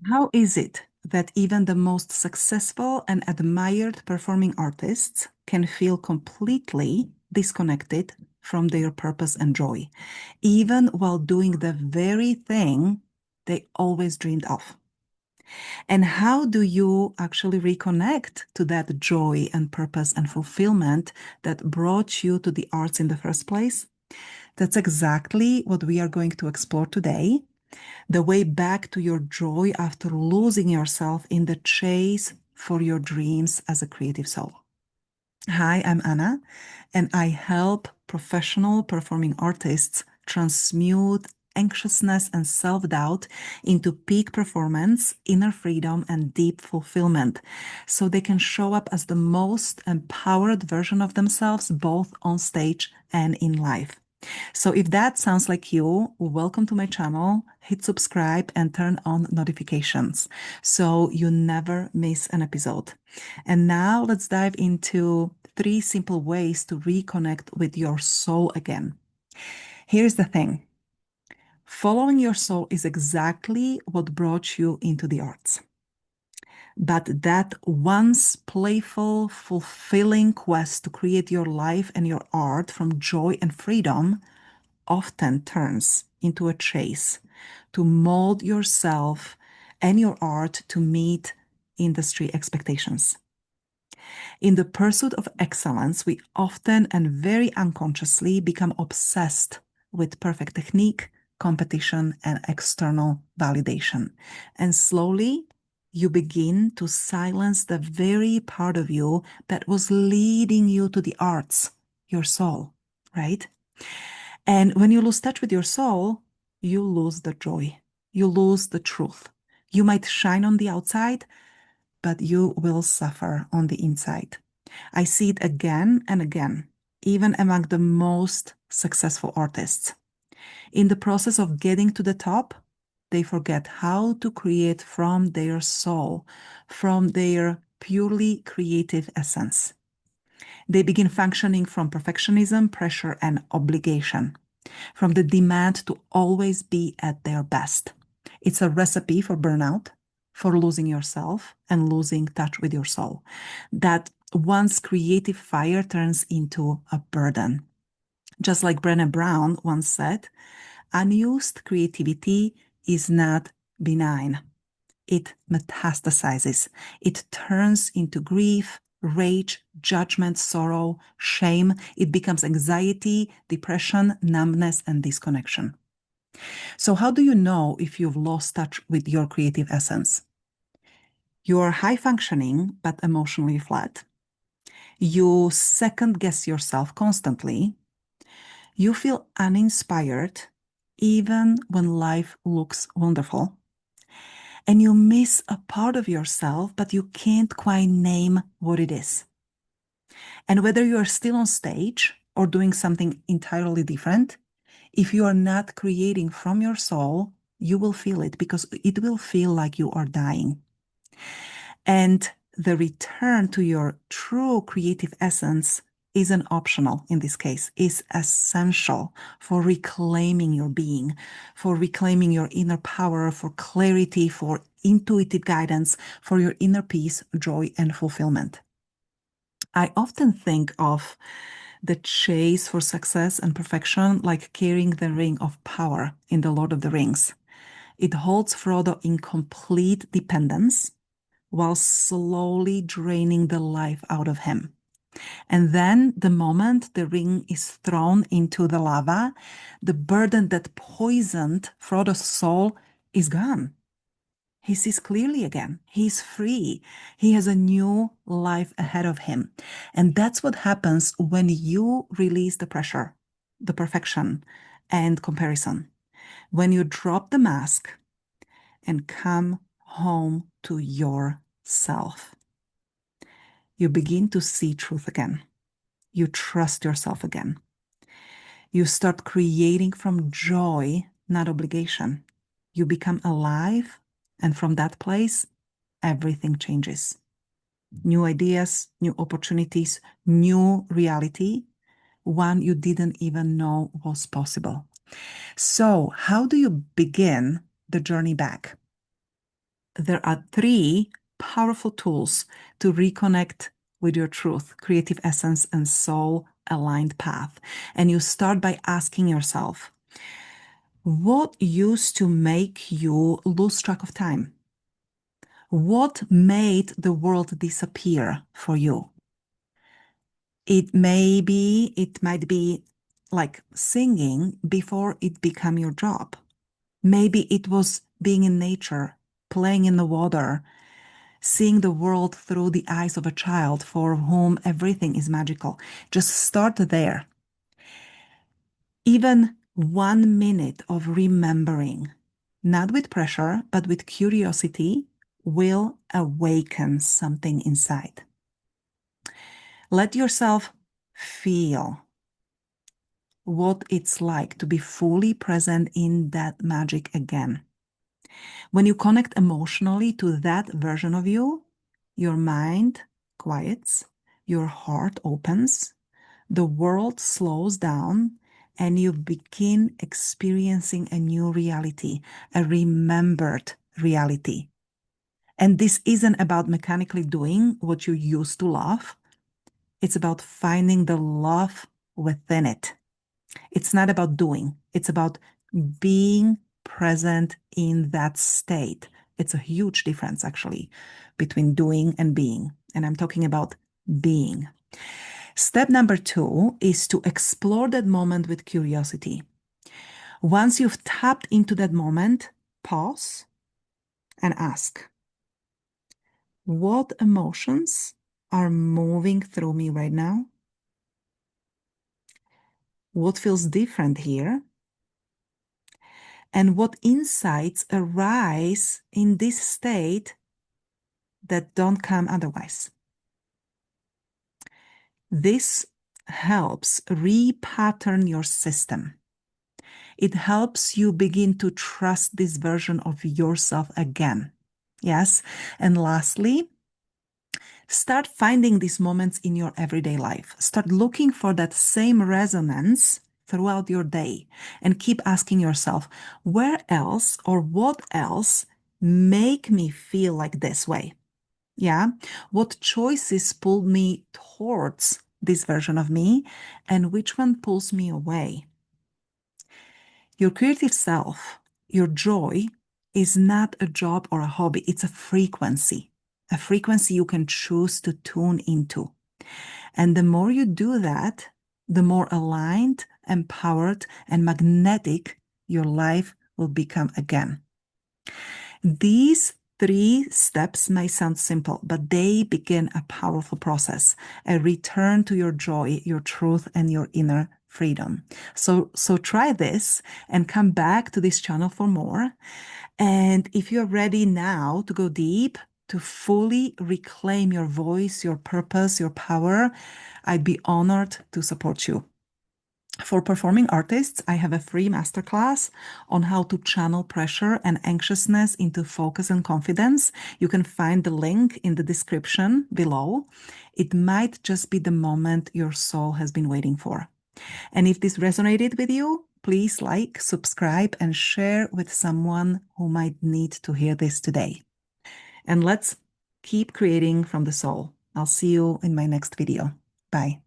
How is it that even the most successful and admired performing artists can feel completely disconnected from their purpose and joy, even while doing the very thing they always dreamed of? And how do you actually reconnect to that joy and purpose and fulfillment that brought you to the arts in the first place? That's exactly what we are going to explore today, the way back to your joy after losing yourself in the chase for your dreams as a creative soul. Hi, I'm Anna, and I help professional performing artists transmute anxiousness and self doubt into peak performance, inner freedom, and deep fulfillment so they can show up as the most empowered version of themselves, both on stage and in life. So if that sounds like you, welcome to my channel. Hit subscribe and turn on notifications so you never miss an episode. And now let's dive into 3 simple ways to reconnect with your soul again. Here's the thing. Following your soul is exactly what brought you into the arts. But that once playful, fulfilling quest to create your life and your art from joy and freedom often turns into a chase to mold yourself and your art to meet industry expectations. In the pursuit of excellence, we often and very unconsciously become obsessed with perfect technique, competition, and external validation. And slowly, you begin to silence the very part of you that was leading you to the arts, your soul, right? And when you lose touch with your soul, you lose the joy, you lose the truth. You might shine on the outside, but you will suffer on the inside. I see it again and again, even among the most successful artists. In the process of getting to the top, they forget how to create from their soul, from their purely creative essence. They begin functioning from perfectionism, pressure, and obligation, from the demand to always be at their best. It's a recipe for burnout, for losing yourself and losing touch with your soul. That once creative fire turns into a burden. Just like Brené Brown once said, unused creativity is not benign. It metastasizes. It turns into grief, rage, judgment, sorrow, shame. It becomes anxiety, depression, numbness, and disconnection. So, how do you know if you've lost touch with your creative essence? You are high functioning, but emotionally flat. You second guess yourself constantly. You feel uninspired, even when life looks wonderful. And you miss a part of yourself, but you can't quite name what it is. And whether you are still on stage or doing something entirely different, if you are not creating from your soul, you will feel it because it will feel like you are dying. And the return to your true creative essence isn't optional in this case, is essential for reclaiming your being, for reclaiming your inner power, for clarity, for intuitive guidance, for your inner peace, joy, and fulfillment. I often think of the chase for success and perfection like carrying the ring of power in The Lord of the Rings. It holds Frodo in complete dependence while slowly draining the life out of him. And then, the moment the ring is thrown into the lava, the burden that poisoned Frodo's soul is gone. He sees clearly again. He's free. He has a new life ahead of him. And that's what happens when you release the pressure, the perfection, and comparison. When you drop the mask and come home to yourself, you begin to see truth again. You trust yourself again. You start creating from joy, not obligation. You become alive, and from that place, everything changes. New ideas, new opportunities, new reality, one you didn't even know was possible. So, how do you begin the journey back? there are 3 powerful tools to reconnect with your truth, creative essence, and soul-aligned path. And you start by asking yourself, what used to make you lose track of time? What made the world disappear for you? It might be like singing before it became your job. Maybe it was being in nature, playing in the water, seeing the world through the eyes of a child for whom everything is magical. Just start there. Even 1 minute of remembering, not with pressure, but with curiosity, will awaken something inside. Let yourself feel what it's like to be fully present in that magic again. When you connect emotionally to that version of you, your mind quiets, your heart opens, the world slows down, and you begin experiencing a new reality, a remembered reality. And this isn't about mechanically doing what you used to love. It's about finding the love within it. It's not about doing. It's about being present in that state. It's a huge difference, actually, between doing and being. And I'm talking about being. Step number 2 is to explore that moment with curiosity. Once you've tapped into that moment, pause and ask, what emotions are moving through me right now? What feels different here? And what insights arise in this state that don't come otherwise? This helps repattern your system. It helps you begin to trust this version of yourself again. Yes. And lastly, start finding these moments in your everyday life. Start looking for that same resonance throughout your day and keep asking yourself, where else or what else make me feel like this way? Yeah. What choices pull me towards this version of me and which one pulls me away? Your creative self, your joy is not a job or a hobby. It's a frequency you can choose to tune into. And the more you do that, the more aligned, empowered, and magnetic your life will become again. These 3 steps may sound simple, but they begin a powerful process, a return to your joy, your truth, and your inner freedom. So try this and come back to this channel for more. And if you're ready now to go deep, to fully reclaim your voice, your purpose, your power, I'd be honored to support you. For performing artists, I have a free masterclass on how to channel pressure and anxiousness into focus and confidence. You can find the link in the description below. It might just be the moment your soul has been waiting for. And if this resonated with you, please like, subscribe, and share with someone who might need to hear this today. And let's keep creating from the soul. I'll see you in my next video. Bye.